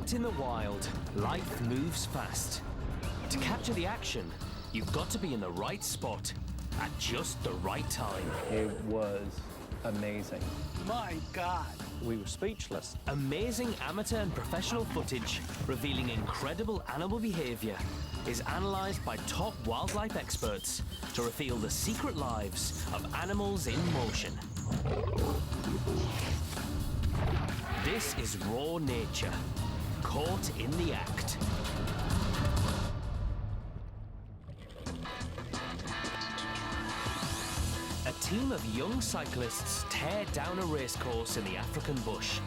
Out in the wild, life moves fast. To capture the action, you've got to be in the right spot at just the right time. It was amazing. My God. We were speechless. Amazing amateur and professional footage revealing incredible animal behavior is analyzed by top wildlife experts to reveal the secret lives of animals in motion. This is raw nature, caught in the act. A team of young cyclists tear down a racecourse in the African bush.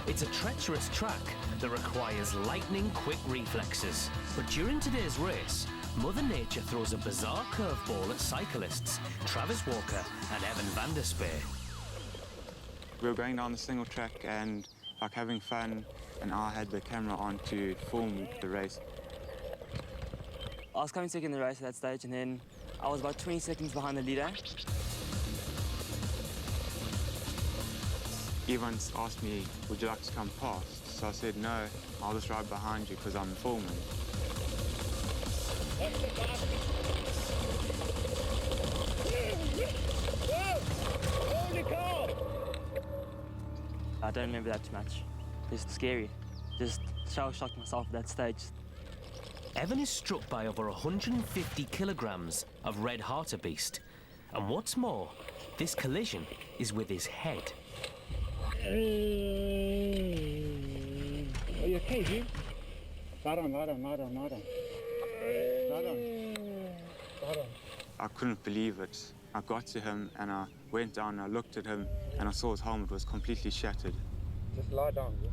It's a treacherous track that requires lightning-quick reflexes. But during today's race, Mother Nature throws a bizarre curveball at cyclists Travis Walker and Evan van der Speer. We were going down the single track and like having fun, and I had the camera on to film the race. I was coming second in the race at that stage, and then I was about 20 seconds behind the leader. Evan asked me, would you like to come past? So I said, no, I'll just ride behind you because I'm filming. I don't remember that too much. Just scary. Just shell-shocked myself at that stage. Evan is struck by over 150 kilograms of red hartebeest. And what's more, this collision is with his head. Are you okay, dude? Lie down. I couldn't believe it. I got to him and I went down, I looked at him and I saw his helmet was completely shattered. Just lie down, dude.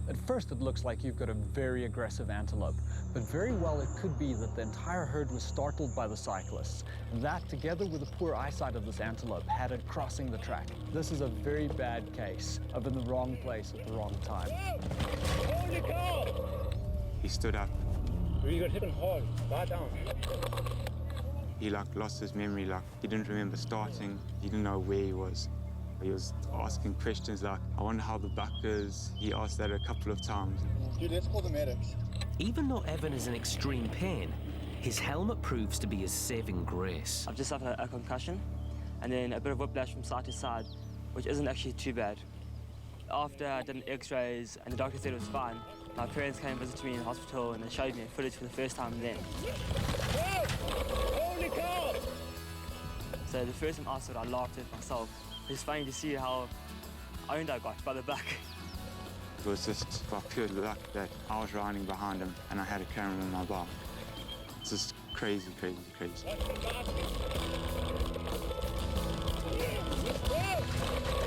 At first, it looks like you've got a very aggressive antelope, but very well it could be that the entire herd was startled by the cyclists. That, together with the poor eyesight of this antelope, had it crossing the track. This is a very bad case of in the wrong place at the wrong time. Holy cow! He stood up. You got hit him hard. Lie down. He lost his memory, he didn't remember starting, he didn't know where he was. He was asking questions like, I wonder how the buck is. He asked that a couple of times. Dude, let's call the medics. Even though Evan is in extreme pain, his helmet proves to be his saving grace. I've just suffered a concussion and then a bit of whiplash from side to side, which isn't actually too bad. After I did x-rays and the doctor said it was fine, my parents came and visited me in the hospital and they showed me footage for the first time then. Holy cow! So the first time I saw it, I laughed at myself. It's funny to see how owned I got by the buck. It was just by pure luck that I was riding behind him and I had a camera in my back. It's just crazy.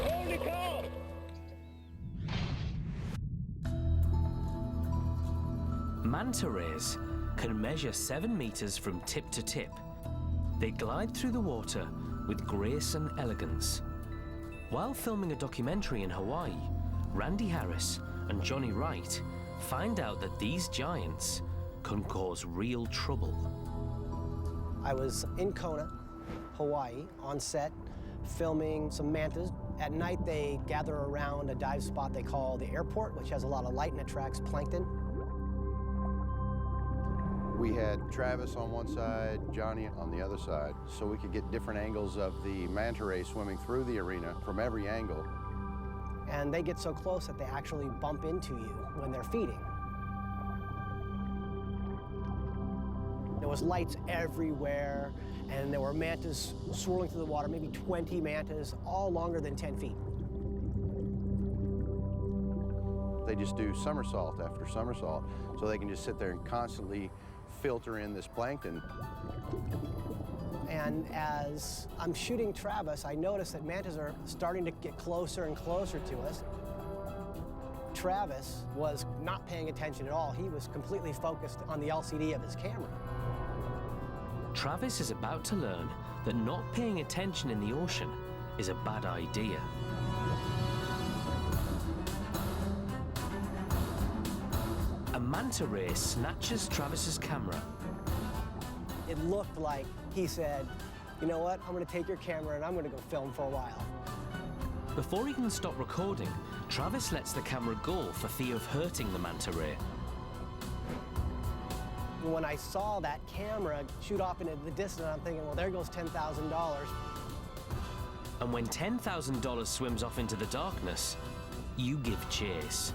Holy cow! Manta rays can measure 7 meters from tip to tip. They glide through the water with grace and elegance. While filming a documentary in Hawaii, Randy Harris and Johnny Wright find out that these giants can cause real trouble. I was in Kona, Hawaii, on set, filming some mantas. At night, they gather around a dive spot they call the airport, which has a lot of light and attracts plankton. We had Travis on one side, Johnny on the other side, so we could get different angles of the manta ray swimming through the arena from every angle. And they get so close that they actually bump into you when they're feeding. There was lights everywhere, and there were mantas swirling through the water, maybe 20 mantas, all longer than 10 feet. They just do somersault after somersault, so they can just sit there and constantly filter in this plankton. And as I'm shooting Travis, I notice that mantas are starting to get closer and closer to us. Travis was not paying attention at all. He was completely focused on the LCD of his camera. Travis is about to learn that not paying attention in the ocean is a bad idea. A manta ray snatches Travis's camera. It looked like he said, you know what, I'm gonna take your camera and I'm gonna go film for a while. Before he can stop recording, Travis lets the camera go for fear of hurting the manta ray. When I saw that camera shoot off into the distance, I'm thinking, well, there goes $10,000. And when $10,000 swims off into the darkness, you give chase.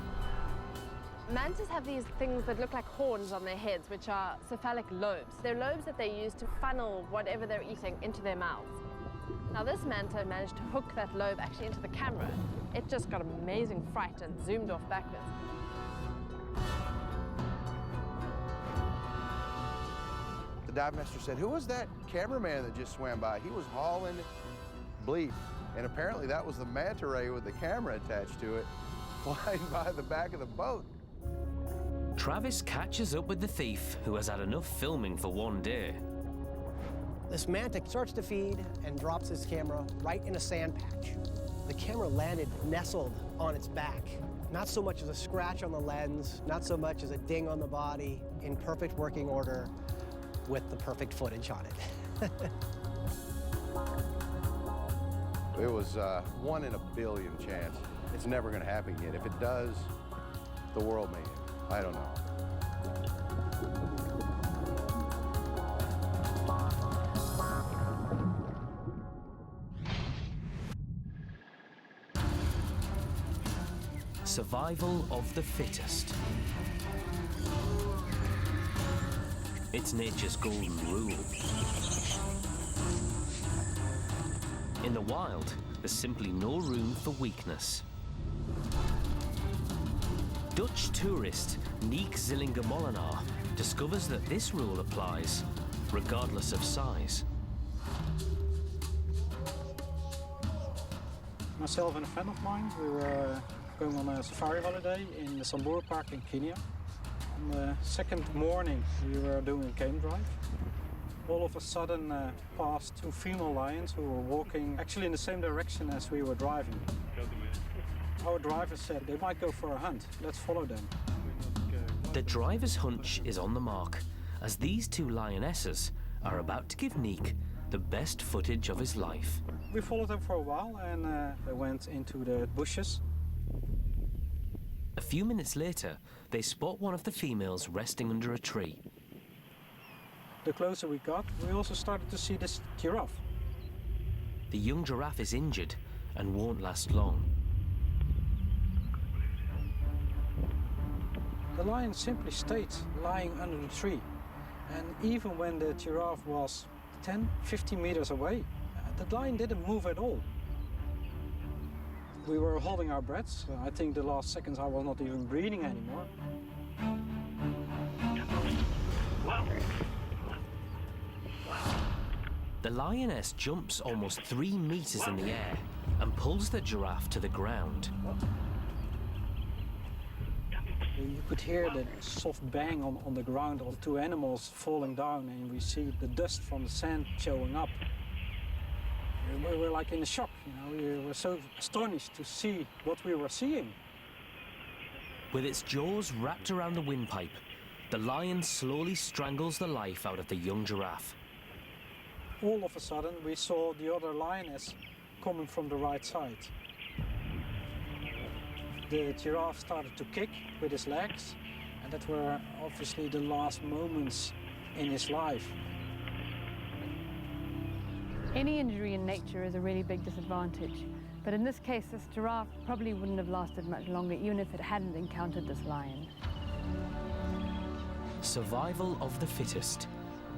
Mantas have these things that look like horns on their heads, which are cephalic lobes. They're lobes that they use to funnel whatever they're eating into their mouths. Now this manta managed to hook that lobe actually into the camera. It just got amazing fright and zoomed off backwards. The dive master said, "Who was that cameraman that just swam by? He was hauling bleep." And apparently that was the manta ray with the camera attached to it, flying by the back of the boat. Travis catches up with the thief, who has had enough filming for one day. This manta starts to feed and drops his camera right in a sand patch. The camera landed nestled on its back. Not so much as a scratch on the lens, not so much as a ding on the body, in perfect working order with the perfect footage on it. It was 1 in a billion chance. It's never gonna happen again. If it does, the world may end. I don't know. Survival of the fittest. It's nature's golden rule. In the wild, there's simply no room for weakness. Dutch tourist Niek Zillinger-Molenaar discovers that this rule applies, regardless of size. Myself and a friend of mine, we were going on a safari holiday in the Samburu Park in Kenya. On the second morning, we were doing a game drive. All of a sudden, passed 2 female lions who were walking actually in the same direction as we were driving. Our driver said, they might go for a hunt, let's follow them. The driver's hunch is on the mark, as these 2 lionesses are about to give Niek the best footage of his life. We followed them for a while and they went into the bushes. A few minutes later, they spot one of the females resting under a tree. The closer we got, we also started to see this giraffe. The young giraffe is injured and won't last long. The lion simply stayed lying under the tree. And even when the giraffe was 10, 15 meters away, the lion didn't move at all. We were holding our breaths. I think the last seconds I was not even breathing anymore. The lioness jumps almost 3 meters in the air and pulls the giraffe to the ground. You could hear the soft bang on the ground of 2 animals falling down, and we see the dust from the sand showing up. We were like in a shock, you know, we were so astonished to see what we were seeing. With its jaws wrapped around the windpipe, the lion slowly strangles the life out of the young giraffe. All of a sudden, we saw the other lioness coming from the right side. The giraffe started to kick with his legs, and that were obviously the last moments in his life. Any injury in nature is a really big disadvantage, but in this case, this giraffe probably wouldn't have lasted much longer, even if it hadn't encountered this lion. Survival of the fittest.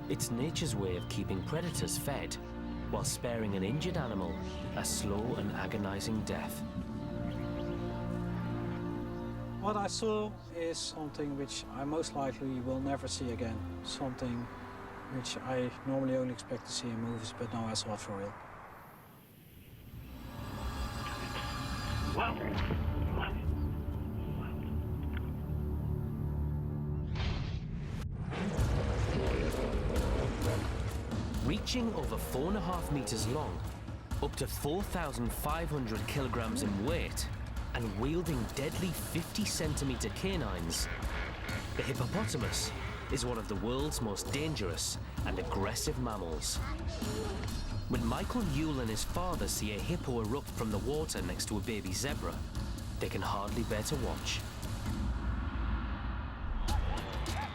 It's nature's way of keeping predators fed, while sparing an injured animal a slow and agonizing death. What I saw is something which I most likely will never see again. Something which I normally only expect to see in movies, but now I saw it for real. Reaching over 4.5 meters long, up to 4,500 kilograms in weight, and wielding deadly 50-centimeter canines, the hippopotamus is one of the world's most dangerous and aggressive mammals. When Michael Yule and his father see a hippo erupt from the water next to a baby zebra, they can hardly bear to watch.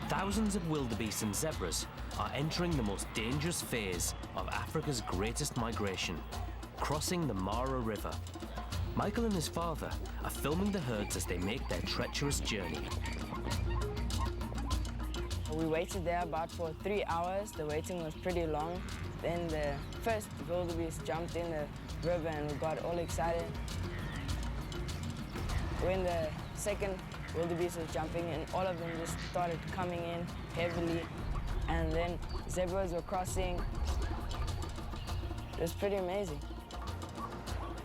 Thousands of wildebeest and zebras are entering the most dangerous phase of Africa's greatest migration, crossing the Mara River. Michael and his father are filming the herds as they make their treacherous journey. We waited there about for 3 hours. The waiting was pretty long. Then the first wildebeest jumped in the river and we got all excited. When the second wildebeest was jumping in, all of them just started coming in heavily. And then zebras were crossing. It was pretty amazing.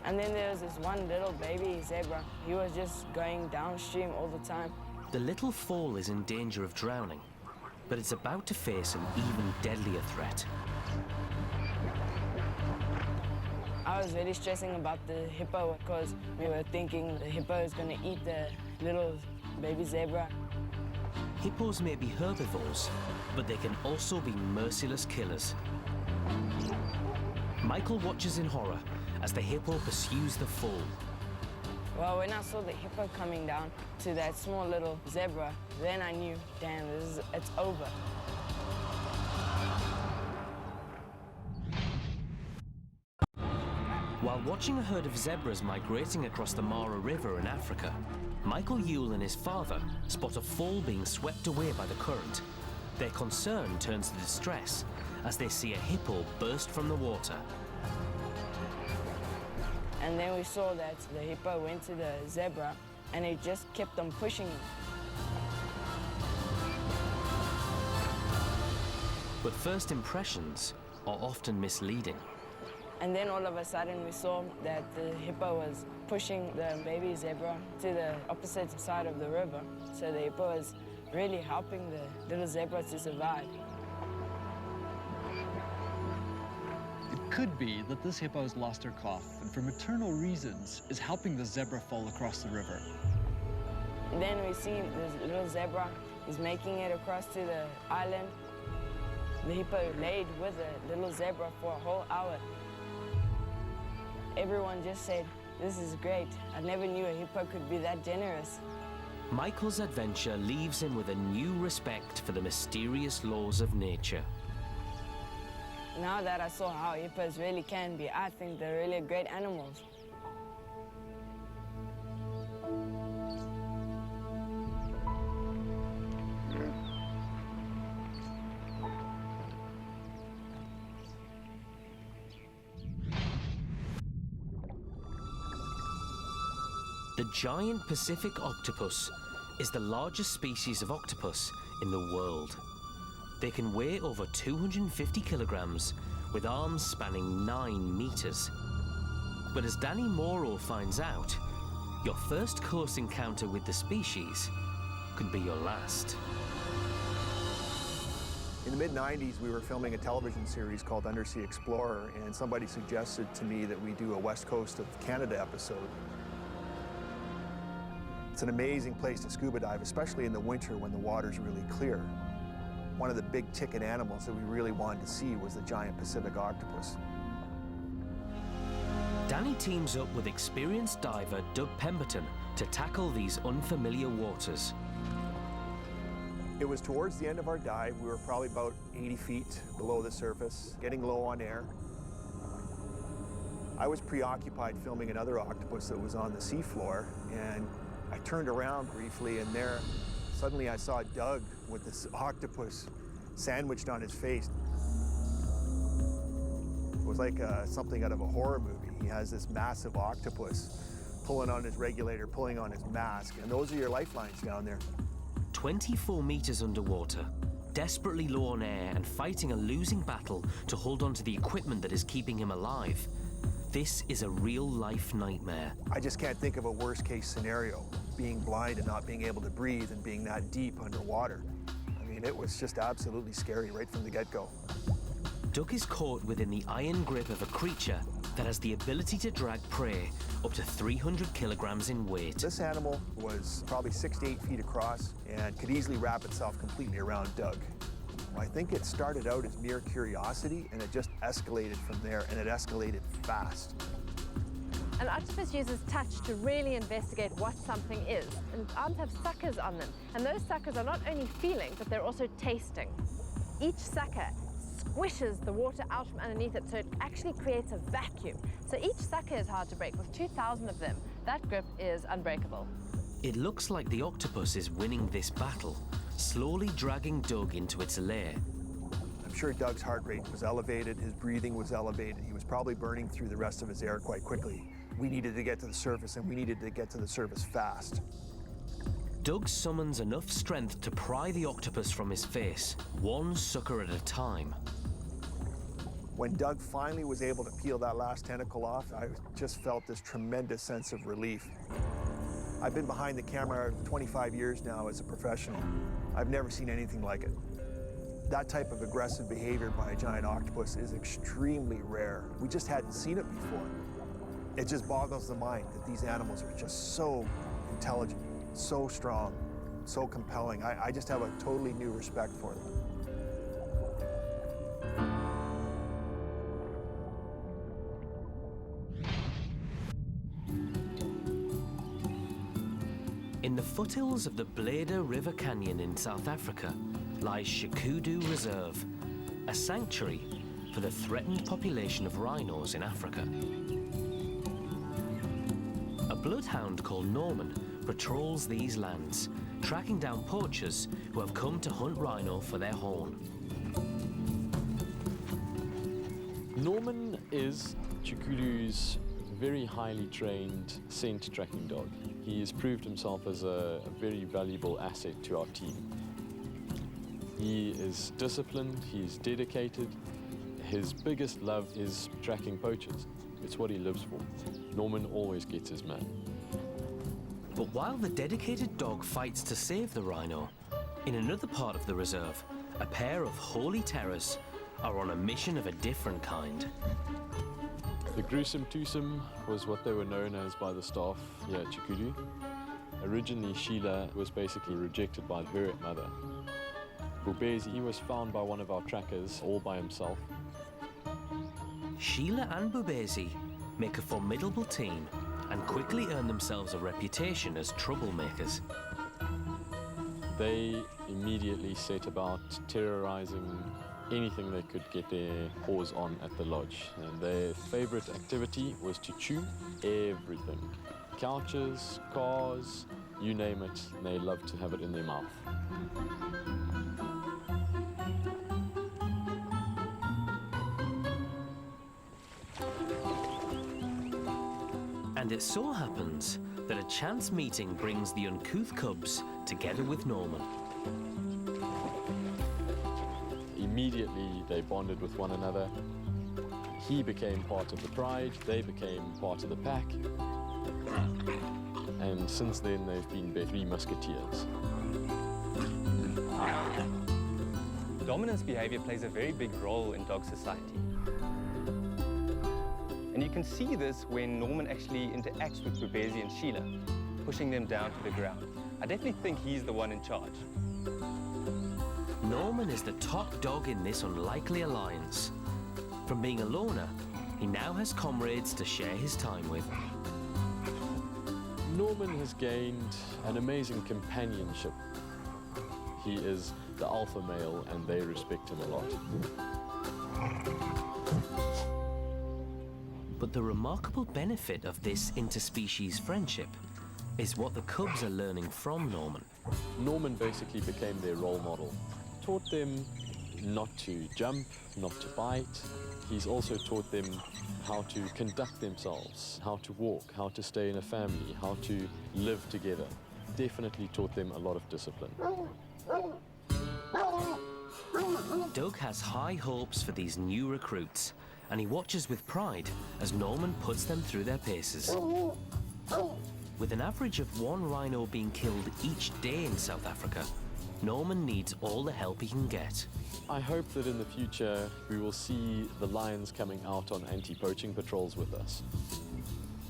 And then there was this one little baby zebra. He was just going downstream all the time. The little foal is in danger of drowning, but it's about to face an even deadlier threat. I was really stressing about the hippo because we were thinking the hippo is going to eat the little baby zebra. Hippos may be herbivores, but they can also be merciless killers. Michael watches in horror as the hippo pursues the foal. Well, when I saw the hippo coming down to that small little zebra, then I knew, damn, it's over. While watching a herd of zebras migrating across the Mara River in Africa, Michael Yule and his father spot a foal being swept away by the current. Their concern turns to distress as they see a hippo burst from the water. And then we saw that the hippo went to the zebra and it just kept on pushing him. But first impressions are often misleading. And then all of a sudden we saw that the hippo was pushing the baby zebra to the opposite side of the river. So the hippo was really helping the little zebra to survive. It could be that this hippo's lost her calf and for maternal reasons is helping the zebra fall across the river. And then we see this little zebra is making it across to the island. The hippo laid with the little zebra for a whole hour. Everyone just said, "This is great. I never knew a hippo could be that generous." Michael's adventure leaves him with a new respect for the mysterious laws of nature. Now that I saw how hippos really can be, I think they're really great animals. The giant Pacific octopus is the largest species of octopus in the world. They can weigh over 250 kilograms with arms spanning 9 meters. But as Danny Morrow finds out, your first close encounter with the species could be your last. In the mid-90s, we were filming a television series called Undersea Explorer, and somebody suggested to me that we do a West Coast of Canada episode. It's an amazing place to scuba dive, especially in the winter when the water's really clear. One of the big ticket animals that we really wanted to see was the giant Pacific octopus. Danny teams up with experienced diver Doug Pemberton to tackle these unfamiliar waters. It was towards the end of our dive. We were probably about 80 feet below the surface, getting low on air. I was preoccupied filming another octopus that was on the seafloor, and I turned around briefly, and there, suddenly I saw Doug with this octopus sandwiched on his face. It was like something out of a horror movie. He has this massive octopus pulling on his regulator, pulling on his mask, and those are your lifelines down there. 24 meters underwater, desperately low on air and fighting a losing battle to hold on to the equipment that is keeping him alive. This is a real-life nightmare. I just can't think of a worst-case scenario, being blind and not being able to breathe and being that deep underwater. I mean, it was just absolutely scary right from the get-go. Doug is caught within the iron grip of a creature that has the ability to drag prey up to 300 kilograms in weight. This animal was probably 6 to 8 feet across and could easily wrap itself completely around Doug. I think it started out as mere curiosity, and it just escalated from there, and it escalated fast. An octopus uses touch to really investigate what something is. And arms have suckers on them. And those suckers are not only feeling, but they're also tasting. Each sucker squishes the water out from underneath it, so it actually creates a vacuum. So each sucker is hard to break. With 2,000 of them, that grip is unbreakable. It looks like the octopus is winning this battle, slowly dragging Doug into its lair. I'm sure Doug's heart rate was elevated, his breathing was elevated. He was probably burning through the rest of his air quite quickly. We needed to get to the surface, and we needed to get to the surface fast. Doug summons enough strength to pry the octopus from his face, one sucker at a time. When Doug finally was able to peel that last tentacle off, I just felt this tremendous sense of relief. I've been behind the camera 25 years now as a professional. I've never seen anything like it. That type of aggressive behavior by a giant octopus is extremely rare. We just hadn't seen it before. It just boggles the mind that these animals are just so intelligent, so strong, so compelling. I just have a totally new respect for them. In the foothills of the Bleda River Canyon in South Africa lies Shikudu Reserve, a sanctuary for the threatened population of rhinos in Africa. A bloodhound called Norman patrols these lands, tracking down poachers who have come to hunt rhino for their horn. Norman is Shikudu's very highly trained scent tracking dog. He has proved himself as a very valuable asset to our team. He is disciplined, he's dedicated. His biggest love is tracking poachers. It's what he lives for. Norman always gets his man. But while the dedicated dog fights to save the rhino, in another part of the reserve, a pair of holy terrors are on a mission of a different kind. The gruesome twosome was what they were known as by the staff here at Shikudu. Originally, Sheila was basically rejected by her mother. Bubezi was found by one of our trackers all by himself. Sheila and Bubezi make a formidable team and quickly earn themselves a reputation as troublemakers. They immediately set about terrorizing anything they could get their paws on at the lodge. And their favorite activity was to chew everything. Couches, cars, you name it, they love to have it in their mouth. And it so happens that a chance meeting brings the uncouth cubs together with Norman. Immediately, they bonded with one another. He became part of the pride, they became part of the pack. And since then, they've been three musketeers. Dominance behavior plays a very big role in dog society. And you can see this when Norman actually interacts with Bubezi and Sheila, pushing them down to the ground. I definitely think he's the one in charge. Norman is the top dog in this unlikely alliance. From being a loner, he now has comrades to share his time with. Norman has gained an amazing companionship. He is the alpha male and they respect him a lot. But the remarkable benefit of this interspecies friendship is what the cubs are learning from Norman. Norman basically became their role model. Taught them not to jump, not to bite. He's also taught them how to conduct themselves, how to walk, how to stay in a family, how to live together. Definitely taught them a lot of discipline. Doug has high hopes for these new recruits, and he watches with pride as Norman puts them through their paces. With an average of one rhino being killed each day in South Africa, Norman needs all the help he can get. I hope that in the future we will see the lions coming out on anti-poaching patrols with us.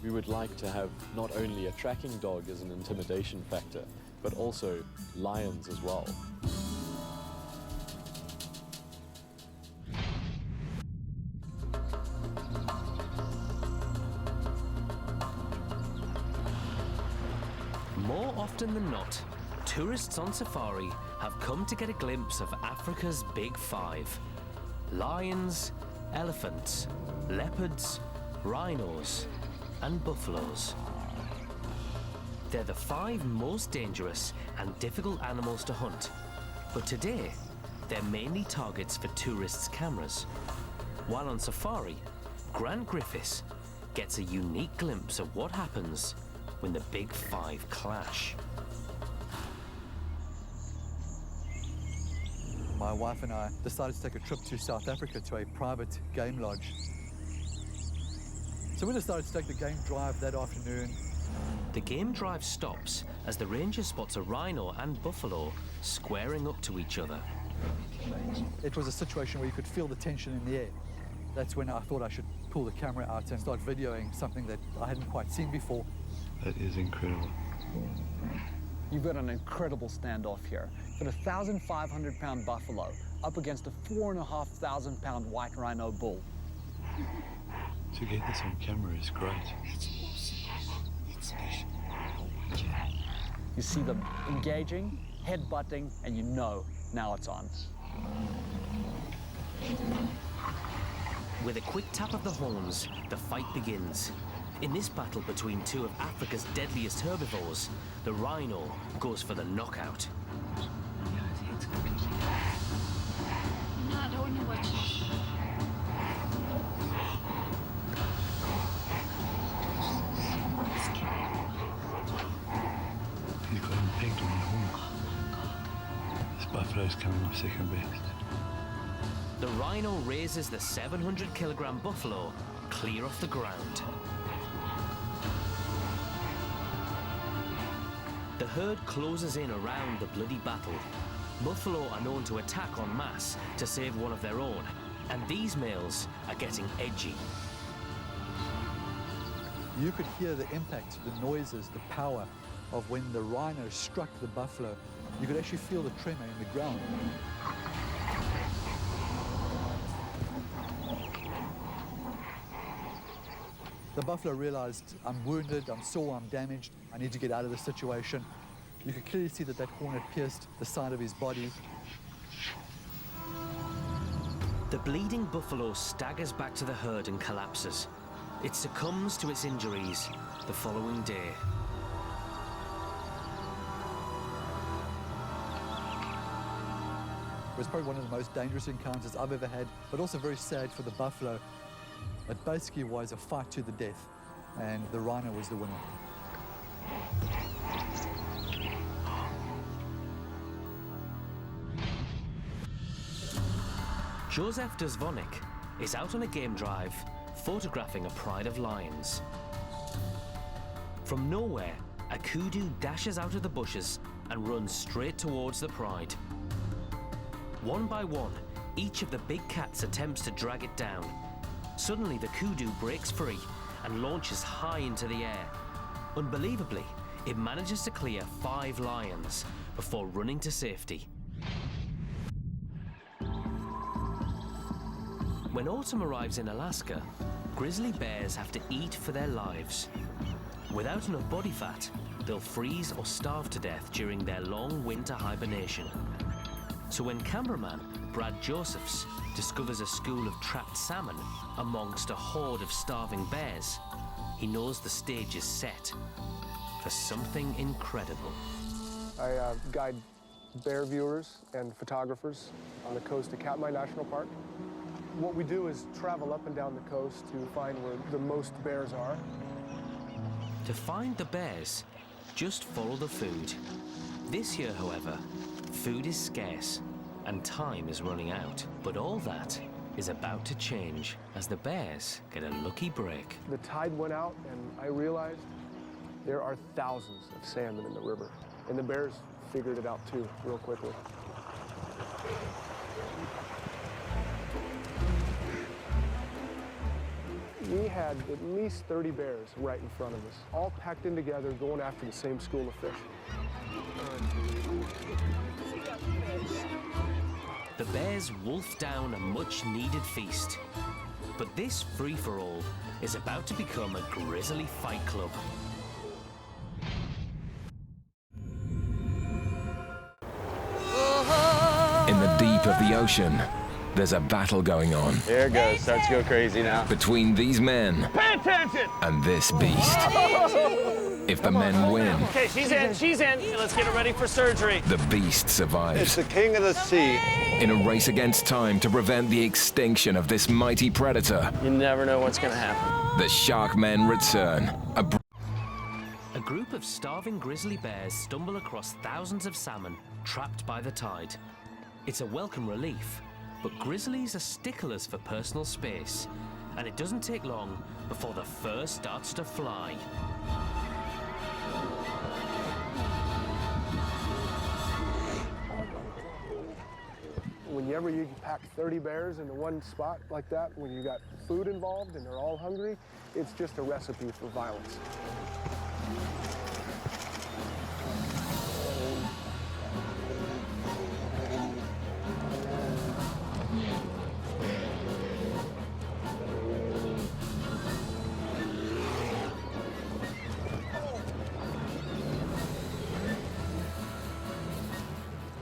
We would like to have not only a tracking dog as an intimidation factor, but also lions as well. More often than not, tourists on safari have come to get a glimpse of Africa's Big Five: lions, elephants, leopards, rhinos, and buffaloes. They're the 5 most dangerous and difficult animals to hunt, but today they're mainly targets for tourists' cameras. While on safari, Grant Griffiths gets a unique glimpse of what happens when the Big Five clash. My wife and I decided to take a trip to South Africa to a private game lodge. So we decided to take the game drive that afternoon. The game drive stops as the ranger spots a rhino and buffalo squaring up to each other. It was a situation where you could feel the tension in the air. That's when I thought I should pull the camera out and start videoing something that I hadn't quite seen before. That is incredible. You've got an incredible standoff here. You've got a 1,500-pound buffalo up against a 4,500-pound white rhino bull. To get this on camera is great. You see them engaging, head-butting, and you know now it's on. With a quick tap of the horns, the fight begins. In this battle between 2 of Africa's deadliest herbivores, the rhino goes for the knockout. No, I don't want to watch it. He's got him pegged on the horn. This buffalo's coming off second best. The rhino raises the 700-kilogram buffalo clear off the ground. The herd closes in around the bloody battle. Buffalo are known to attack en masse to save one of their own, and these males are getting edgy. You could hear the impact, the noises, the power of when the rhino struck the buffalo. You could actually feel the tremor in the ground. The buffalo realized, I'm wounded, I'm sore, I'm damaged, I need to get out of this situation. You could clearly see that that horn had pierced the side of his body. The bleeding buffalo staggers back to the herd and collapses. It succumbs to its injuries the following day. It was probably one of the most dangerous encounters I've ever had, but also very sad for the buffalo. It basically was a fight to the death, and the rhino was the winner. Joseph Dozvonik is out on a game drive, photographing a pride of lions. From nowhere, a kudu dashes out of the bushes and runs straight towards the pride. One by one, each of the big cats attempts to drag it down. Suddenly, the kudu breaks free and launches high into the air. Unbelievably, it manages to clear 5 lions before running to safety. When autumn arrives in Alaska, grizzly bears have to eat for their lives. Without enough body fat, they'll freeze or starve to death during their long winter hibernation. So when cameraman Brad Josephs discovers a school of trapped salmon amongst a horde of starving bears, he knows the stage is set for something incredible. I guide bear viewers and photographers on the coast of Katmai National Park. What we do is travel up and down the coast to find where the most bears are. To find the bears, just follow the food. This year, however, food is scarce and time is running out. But all that is about to change as the bears get a lucky break. The tide went out and I realized there are thousands of salmon in the river. And the bears figured it out too, real quickly. We had at least 30 bears right in front of us, all packed in together, going after the same school of fish. The bears wolf down a much-needed feast. But this free-for-all is about to become a grisly fight club. In the deep of the ocean, there's a battle going on. There it goes. Starts to go crazy now. Between these men Pay attention! and this beast. If the men win, Okay, she's in, she's in. Let's get her ready for surgery. the beast survives. It's the king of the sea. In a race against time to prevent the extinction of this mighty predator, You never know what's gonna happen. the shark men return. A group of starving grizzly bears stumble across thousands of salmon trapped by the tide. It's a welcome relief, but grizzlies are sticklers for personal space, and it doesn't take long before the fur starts to fly. Whenever you pack 30 bears into one spot like that, when you got food involved and they're all hungry, it's just a recipe for violence.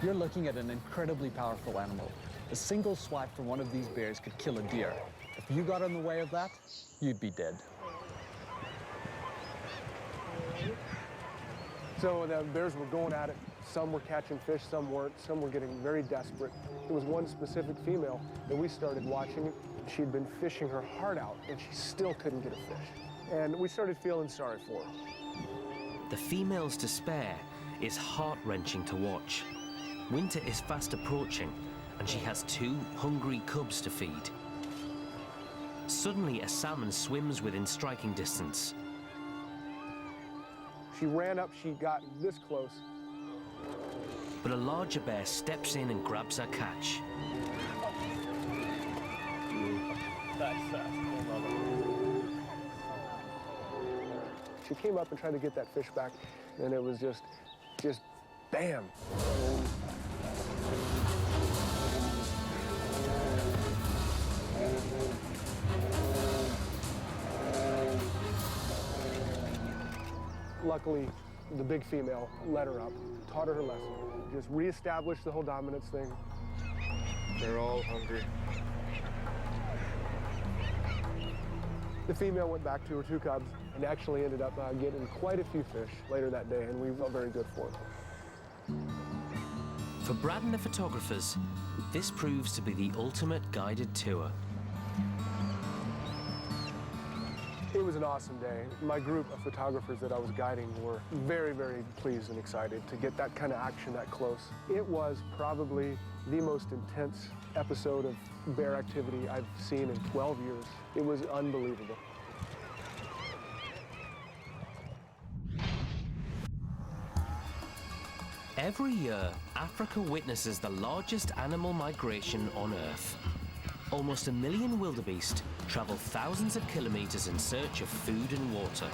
You're looking at an incredibly powerful animal. A single swipe from one of these bears could kill a deer. If you got in the way of that, you'd be dead. So the bears were going at it. Some were catching fish, some weren't. Some were getting very desperate. There was one specific female that we started watching. She'd been fishing her heart out, and she still couldn't get a fish. And we started feeling sorry for her. The female's despair is heart-wrenching to watch. Winter is fast approaching, and she has 2 hungry cubs to feed. Suddenly, a salmon swims within striking distance. She ran up, she got this close. But a larger bear steps in and grabs her catch. She came up and tried to get that fish back, and it was just bam. Luckily, the big female let her up, taught her her lesson, just reestablished the whole dominance thing. They're all hungry. The female went back to her 2 cubs and actually ended up getting quite a few fish later that day, and we felt very good for it. For Brad and the photographers, this proves to be the ultimate guided tour. It was an awesome day. My group of photographers that I was guiding were very, very pleased and excited to get that kind of action that close. It was probably the most intense episode of bear activity I've seen in 12 years. It was unbelievable. Every year, Africa witnesses the largest animal migration on Earth. Almost 1 million wildebeest travel thousands of kilometers in search of food and water.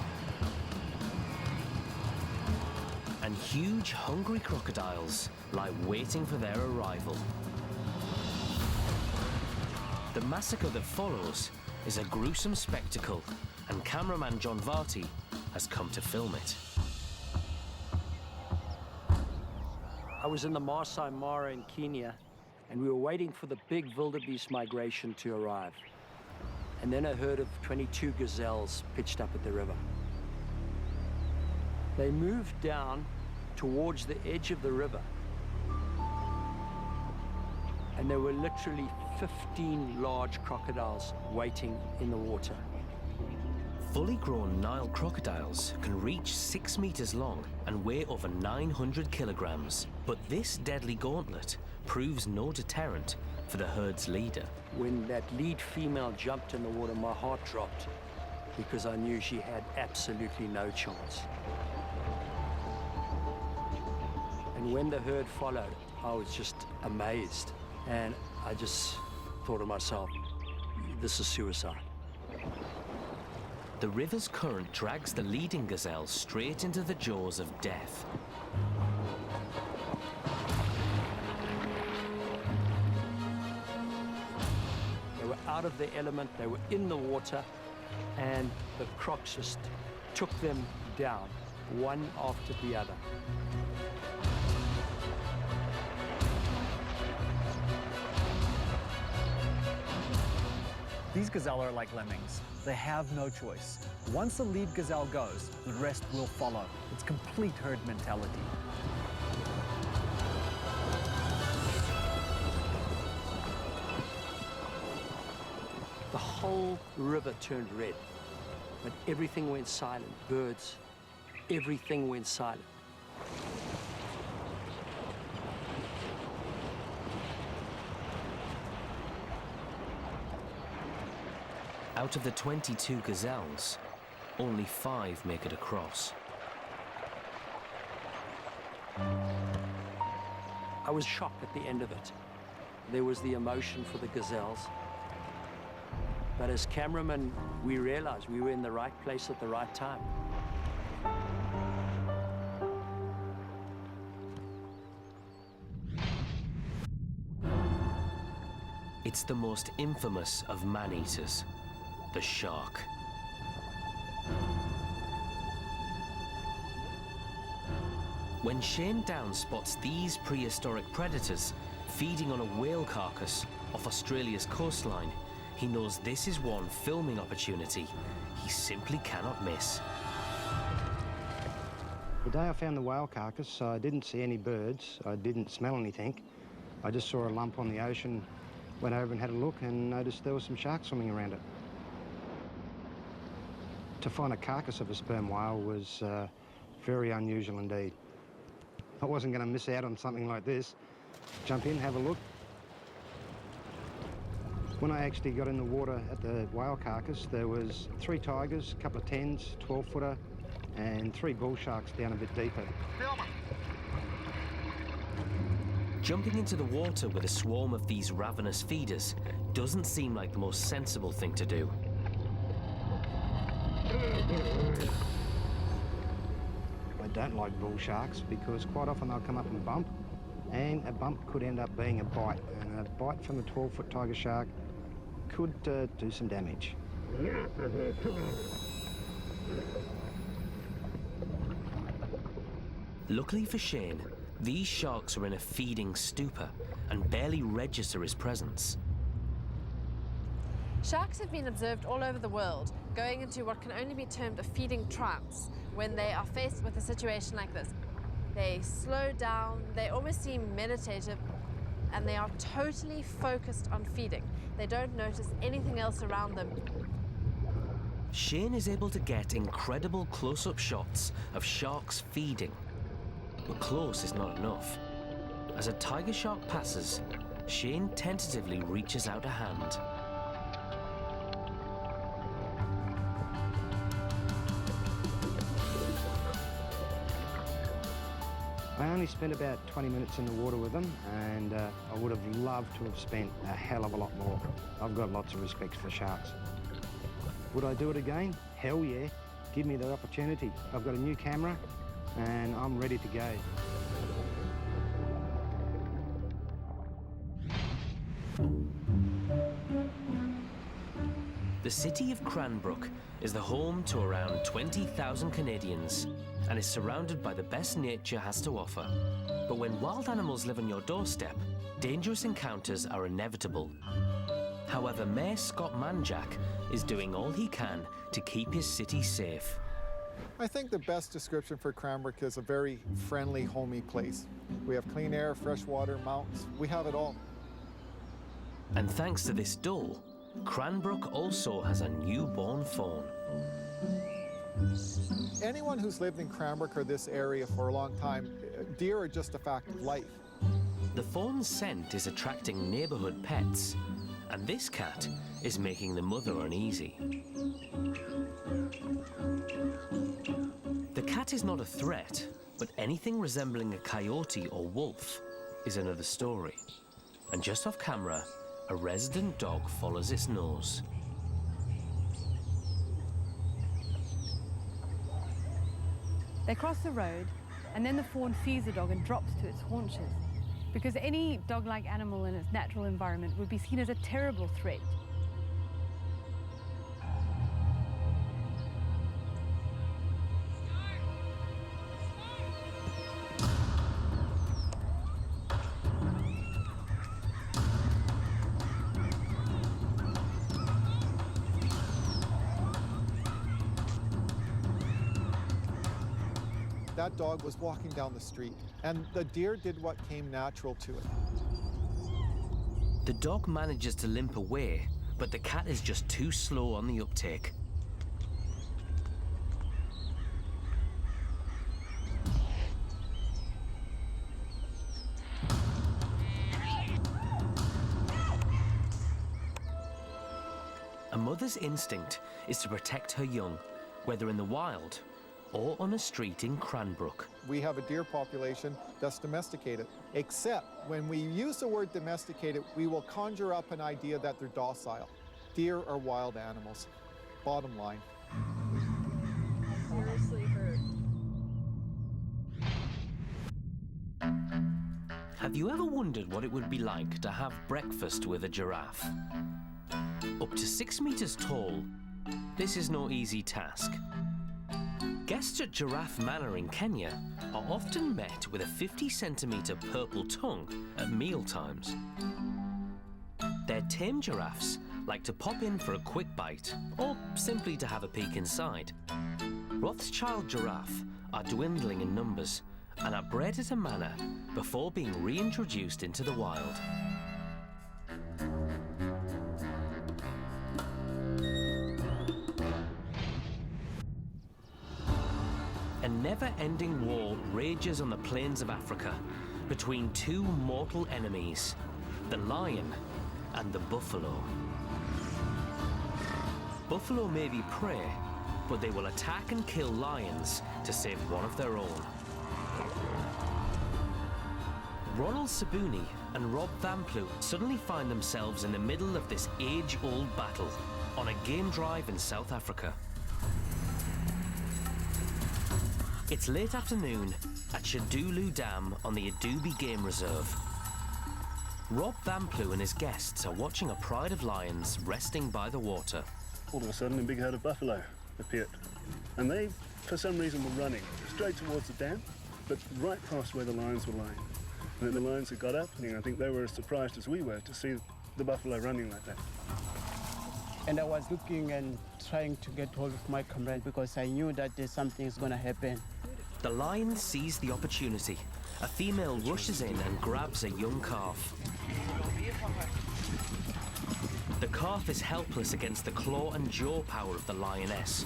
And huge, hungry crocodiles lie waiting for their arrival. The massacre that follows is a gruesome spectacle, and cameraman John Varty has come to film it. I was in the Maasai Mara in Kenya, and we were waiting for the big wildebeest migration to arrive. And then a herd of 22 gazelles pitched up at the river. They moved down towards the edge of the river, and there were literally 15 large crocodiles waiting in the water. Fully grown Nile crocodiles can reach 6 meters long and weigh over 900 kilograms. But this deadly gauntlet proves no deterrent for the herd's leader. When that lead female jumped in the water, my heart dropped because I knew she had absolutely no chance. And when the herd followed, I was just amazed. And I just thought to myself, this is suicide. The river's current drags the leading gazelle straight into the jaws of death. They were out of their element, they were in the water, and the crocs just took them down, one after the other. These gazelle are like lemmings. They have no choice. Once the lead gazelle goes, the rest will follow. It's complete herd mentality. The whole river turned red, but everything went silent. Birds, everything went silent. Out of the 22 gazelles, only 5 make it across. I was shocked at the end of it. There was the emotion for the gazelles. But as cameramen, we realized we were in the right place at the right time. It's the most infamous of man-eaters, the shark. When Shane Down spots these prehistoric predators feeding on a whale carcass off Australia's coastline, he knows this is one filming opportunity he simply cannot miss. The day I found the whale carcass, I didn't see any birds, I didn't smell anything. I just saw a lump on the ocean, went over and had a look and noticed there were some sharks swimming around it. To find a carcass of a sperm whale was very unusual indeed. I wasn't going to miss out on something like this. Jump in, have a look. When I actually got in the water at the whale carcass, there was 3 tigers, a couple of 10s, 12-footer, and 3 bull sharks down a bit deeper. Jumping into the water with a swarm of these ravenous feeders doesn't seem like the most sensible thing to do. I don't like bull sharks because quite often they'll come up and bump, and a bump could end up being a bite, and a bite from a 12-foot tiger shark could do some damage. Luckily for Shane, these sharks are in a feeding stupor and barely register his presence. Sharks have been observed all over the world, going into what can only be termed a feeding trance when they are faced with a situation like this. They slow down, they almost seem meditative, and they are totally focused on feeding. They don't notice anything else around them. Shane is able to get incredible close-up shots of sharks feeding. But close is not enough. As a tiger shark passes, Shane tentatively reaches out a hand. I only spent about 20 minutes in the water with them, and I would have loved to have spent a hell of a lot more. I've got lots of respect for sharks. Would I do it again? Hell yeah. Give me the opportunity. I've got a new camera, and I'm ready to go. The city of Cranbrook is the home to around 20,000 Canadians and is surrounded by the best nature has to offer. But when wild animals live on your doorstep, dangerous encounters are inevitable. However, Mayor Scott Manjack is doing all he can to keep his city safe. I think the best description for Cranbrook is a very friendly, homey place. We have clean air, fresh water, mountains. We have it all. And thanks to this dole, Cranbrook also has a newborn fawn. Anyone who's lived in Cranbrook or this area for a long time, deer are just a fact of life. The fawn's scent is attracting neighborhood pets, and this cat is making the mother uneasy. The cat is not a threat, but anything resembling a coyote or wolf is another story. And just off camera, a resident dog follows its nose. They cross the road, and then the fawn sees the dog and drops to its haunches, because any dog-like animal in its natural environment would be seen as a terrible threat. that dog was walking down the street, and the deer did what came natural to it. The dog manages to limp away, but the cat is just too slow on the uptake. A mother's instinct is to protect her young, whether in the wild or on a street in Cranbrook. We have a deer population that's domesticated, except when we use the word domesticated, we will conjure up an idea that they're docile. Deer are wild animals, bottom line. Seriously hurt. Have you ever wondered what it would be like to have breakfast with a giraffe? Up to 6 meters tall, this is no easy task. Guests at Giraffe Manor in Kenya are often met with a 50-centimeter purple tongue at mealtimes. Their tame giraffes like to pop in for a quick bite or simply to have a peek inside. Rothschild giraffe are dwindling in numbers and are bred at a manor before being reintroduced into the wild. A never-ending war rages on the plains of Africa between two mortal enemies, the lion and the buffalo. Buffalo may be prey, but they will attack and kill lions to save one of their own. Ronald Sabuni and Rob Van Ploot suddenly find themselves in the middle of this age-old battle on a game drive in South Africa. It's late afternoon at Shadulu Dam on the Adubi Game Reserve. Rob Van Ploot and his guests are watching a pride of lions resting by the water. All of a sudden, a big herd of buffalo appeared. And they, for some reason, were running straight towards the dam, but right past where the lions were lying. And then the lions had got up, and I think they were as surprised as we were to see the buffalo running like that. And I was looking and trying to get hold of my comrade because I knew that there's something is going to happen. The lion sees the opportunity. A female rushes in and grabs a young calf. The calf is helpless against the claw and jaw power of the lioness.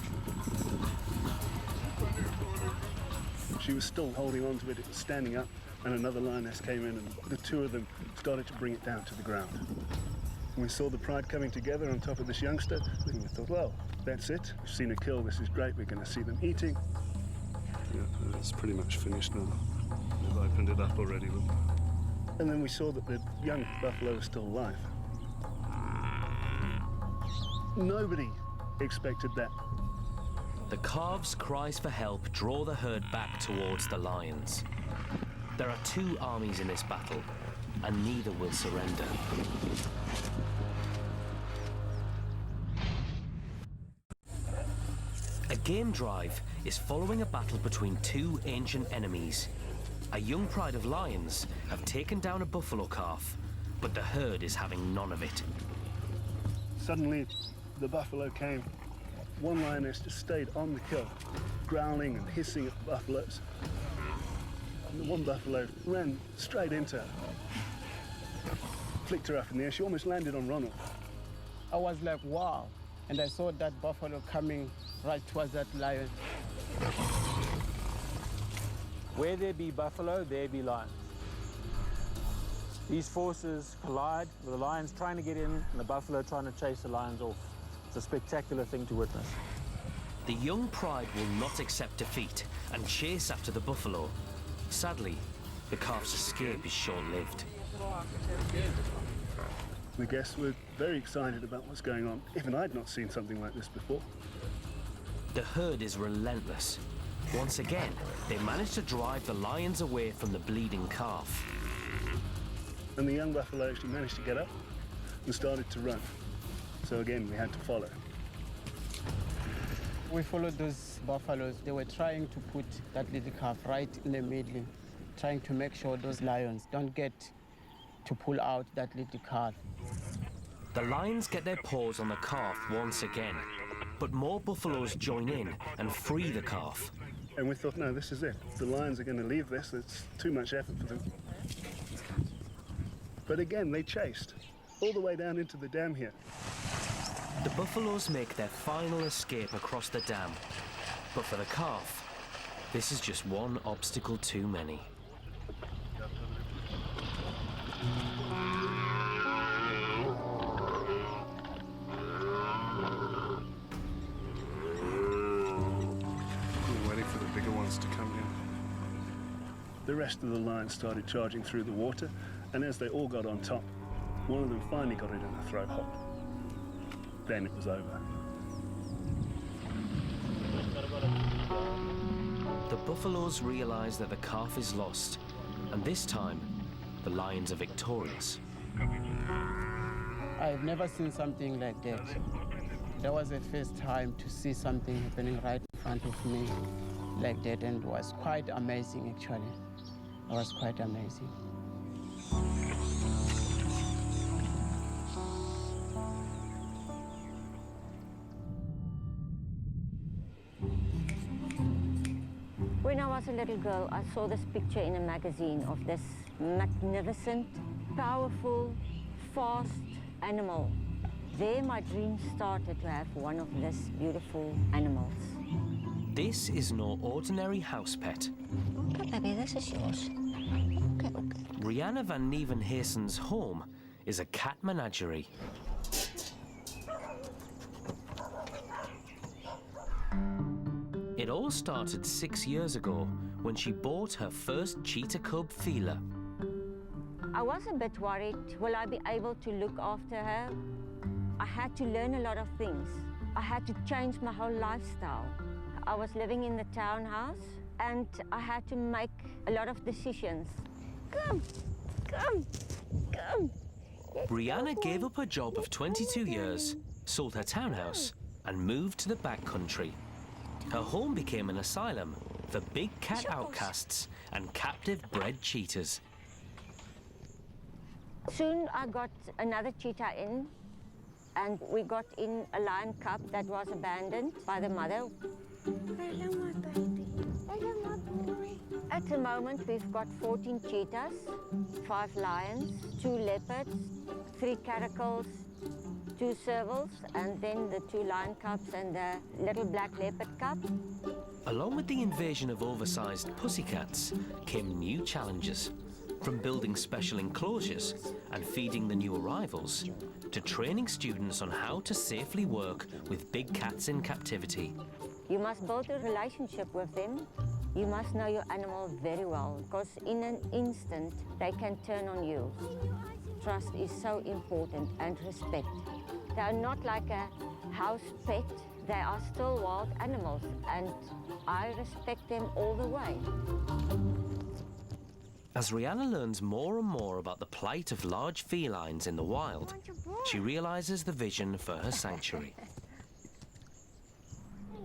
She was still holding on to it, it was standing up, and another lioness came in, and the two of them started to bring it down to the ground. And we saw the pride coming together on top of this youngster, and we thought, well, that's it. We've seen a kill, this is great, we're going to see them eating. Yeah, it's pretty much finished now. They've opened it up already, look. And then we saw that the young buffalo was still alive. Nobody expected that. The calves' cries for help draw the herd back towards the lions. There are two armies in this battle, and neither will surrender. A game drive is following a battle between two ancient enemies. A young pride of lions have taken down a buffalo calf, but the herd is having none of it. Suddenly, the buffalo came. One lioness just stayed on the kill, growling and hissing at the buffaloes. And the one buffalo ran straight into her, flicked her up in the air. She almost landed on Ronald. I was like, wow. And I saw that buffalo coming right towards that lion. Where there be buffalo, there be lions. These forces collide with the lions trying to get in and the buffalo trying to chase the lions off. It's a spectacular thing to witness. The young pride will not accept defeat and chase after the buffalo. Sadly, the calf's escape is short-lived. The guests were very excited about what's going on. Even I'd not seen something like this before. The herd is relentless. Once again, they manage to drive the lions away from the bleeding calf. And the young buffalo actually managed to get up and started to run. So again, we had to follow. We followed those buffaloes. They were trying to put that little calf right in the middle, trying to make sure those lions don't get to pull out that little calf. The lions get their paws on the calf once again, but more buffaloes join in and free the calf. And we thought, no, this is it. The lions are going to leave this. It's too much effort for them. But again, they chased all the way down into the dam here. The buffaloes make their final escape across the dam. But for the calf, this is just one obstacle too many. We're waiting for the bigger ones to come in. The rest of the lions started charging through the water, and as they all got on top, one of them finally got it in a throat hold. Then it was over. The buffaloes realize that the calf is lost, and this time, the lions are victorious. I've never seen something like that. That was the first time to see something happening right in front of me like that, and it was quite amazing, actually. It was quite amazing. When I was a little girl, I saw this picture in a magazine of this magnificent, powerful, fast animal. There my dream started to have one of these beautiful animals. This is no ordinary house pet. Okay, baby, this is yours. Okay. Rihanna van Nieuwenheesen's home is a cat menagerie. It all started 6 years ago when she bought her first cheetah cub, Fila. I was a bit worried, will I be able to look after her? I had to learn a lot of things. I had to change my whole lifestyle. I was living in the townhouse and I had to make a lot of decisions. Come, come, come. Rihanna gave up her job of 22 years, sold her townhouse, and moved to the backcountry. Her home became an asylum for big cat outcasts and captive bred cheetahs. Soon I got another cheetah in, and we got in a lion cub that was abandoned by the mother. At the moment, we've got 14 cheetahs, 5 lions, 2 leopards, 3 caracals, 2 servals, and then the 2 lion cubs and the little black leopard cub. Along with the invasion of oversized pussycats came new challenges, from building special enclosures and feeding the new arrivals, to training students on how to safely work with big cats in captivity. You must build a relationship with them. You must know your animal very well, because in an instant, they can turn on you. Trust is so important, and respect. They are not like a house pet. They are still wild animals, and I respect them all the way. As Rihanna learns more and more about the plight of large felines in the wild, she realizes the vision for her sanctuary.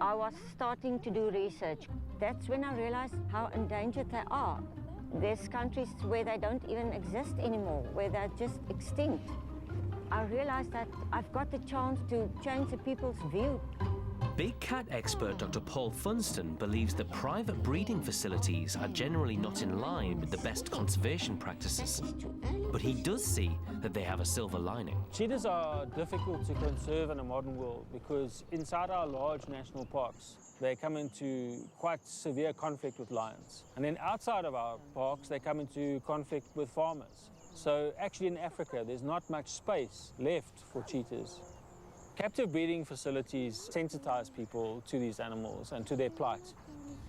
I was starting to do research. That's when I realized how endangered they are. There's countries where they don't even exist anymore, where they're just extinct. I realized that I've got the chance to change the people's view. Big cat expert Dr. Paul Funston believes that private breeding facilities are generally not in line with the best conservation practices. But he does see that they have a silver lining. Cheetahs are difficult to conserve in a modern world because inside our large national parks, they come into quite severe conflict with lions. And then outside of our parks, they come into conflict with farmers. So actually in Africa, there's not much space left for cheetahs. Captive breeding facilities sensitize people to these animals and to their plight.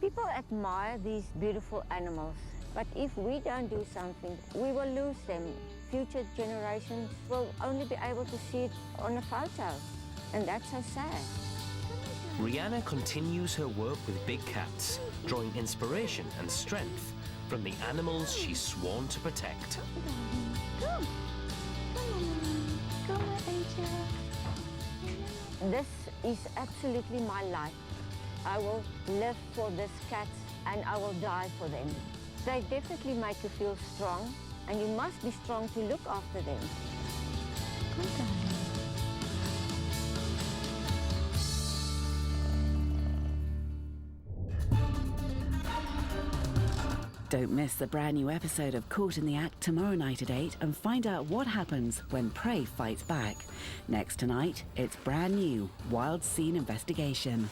People admire these beautiful animals, but if we don't do something, we will lose them. Future generations will only be able to see it on a photo, and that's so sad. Rihanna continues her work with big cats, drawing inspiration and strength from the animals she's sworn to protect. Come. Come on, Angel. This is absolutely my life. I will live for these cats and I will die for them. They definitely make you feel strong, and you must be strong to look after them. Come on. Don't miss the brand new episode of Caught in the Act tomorrow night at 8 and find out what happens when prey fights back. Next tonight, it's brand new Wild Scene Investigation.